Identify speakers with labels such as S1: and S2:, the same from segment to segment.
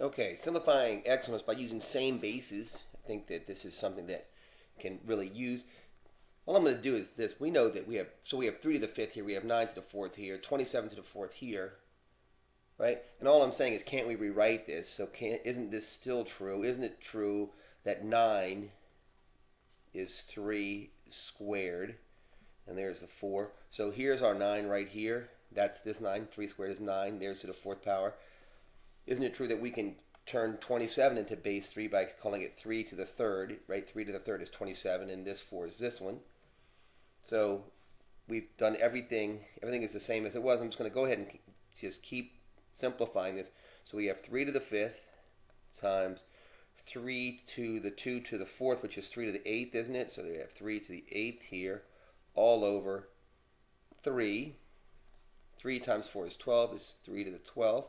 S1: Okay, simplifying exponents by using same bases. I think that this is something that can really use. All I'm going to do is this. We know that we have 3 to the 5th here, we have 9 to the 4th here, 27 to the 4th here, right? And all I'm saying is, can't we rewrite this? So isn't this still true? Isn't it true that 9 is 3 squared? And there's the 4. So here's our 9 right here. That's this 9. 3 squared is 9. There's to the 4th power. Isn't it true that we can turn 27 into base 3 by calling it 3 to the 3rd, right? 3 to the 3rd is 27, and this 4 is this one. So we've done everything. Everything is the same as it was. I'm just going to go ahead and just keep simplifying this. So we have 3 to the 5th times 3 to the 2 to the 4th, which is 3 to the 8th, isn't it? So we have 3 to the 8th here, all over 3. 3 times 4 is 12, is 3 to the 12th.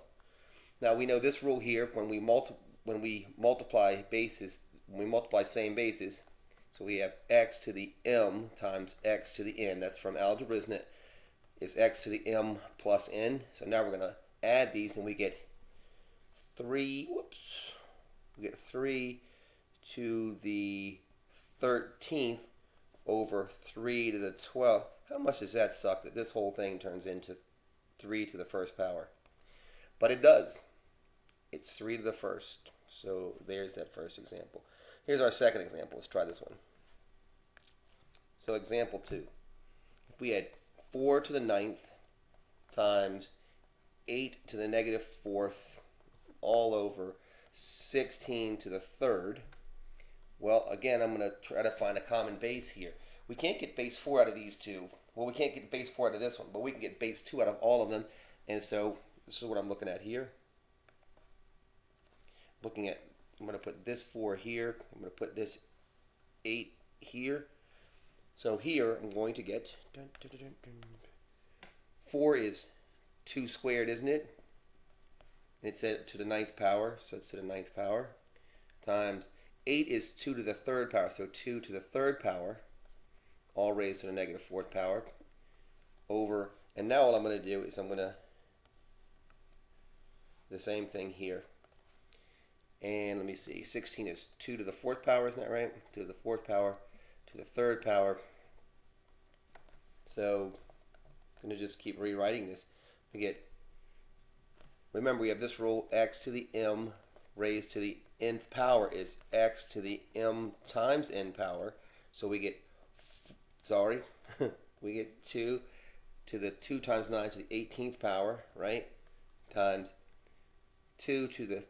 S1: Now we know this rule here, when we multiply bases, when we multiply same bases, so we have x to the m times x to the n. That's from algebra, isn't it? Is x to the m plus n. So now we're going to add these, and we get 3. Whoops. We get 3 to the 13th over 3 to the 12th. How much does that suck that this whole thing turns into 3 to the first power? But it does. It's 3 to the first. So there's that first example. Here's our second example. Let's try this one. So example 2. If we had 4 to the 9th times 8 to the negative 4th all over 16 to the 3rd. Well, again, I'm going to try to find a common base here. We can't get base 4 out of these two. Well, we can't get base 4 out of this one, but we can get base 2 out of all of them. And so this is what I'm looking at here. I'm going to put this 4 here. I'm going to put this 8 here. So here I'm going to get 4 is 2 squared, isn't it? It's to the 9th power, so it's to the 9th power, times 8 is 2 to the 3rd power, so 2 to the 3rd power, all raised to the negative 4th power, over, and now all I'm going to do is I'm going to the same thing here. And let me see, 16 is 2 to the 4th power, isn't that right? 2 to the 4th power, to the 3rd power. So I'm going to just keep rewriting this. We get, remember we have this rule, x to the m raised to the nth power is x to the m times n power. So we get, we get 2 to the 2 times 9 to the 18th power, right? Times 2 to the,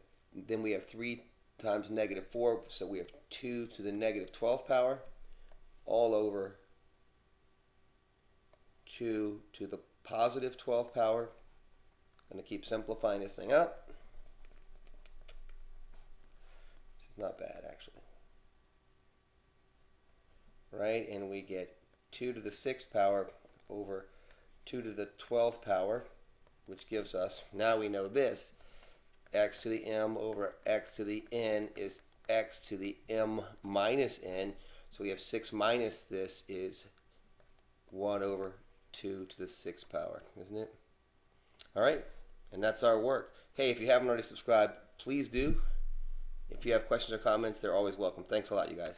S1: then we have 3 times negative 4, so we have 2 to the negative 12th power, all over 2 to the positive 12th power. I'm going to keep simplifying this thing up. This is not bad, actually. Right, and we get 2 to the 6th power over 2 to the 12th power, which gives us, now we know this, x to the m over x to the n is x to the m minus n. So we have 6 minus this is 1 over 2 to the 6th power, isn't it? All right, and that's our work. Hey, if you haven't already subscribed, please do. If you have questions or comments, they're always welcome. Thanks a lot, you guys.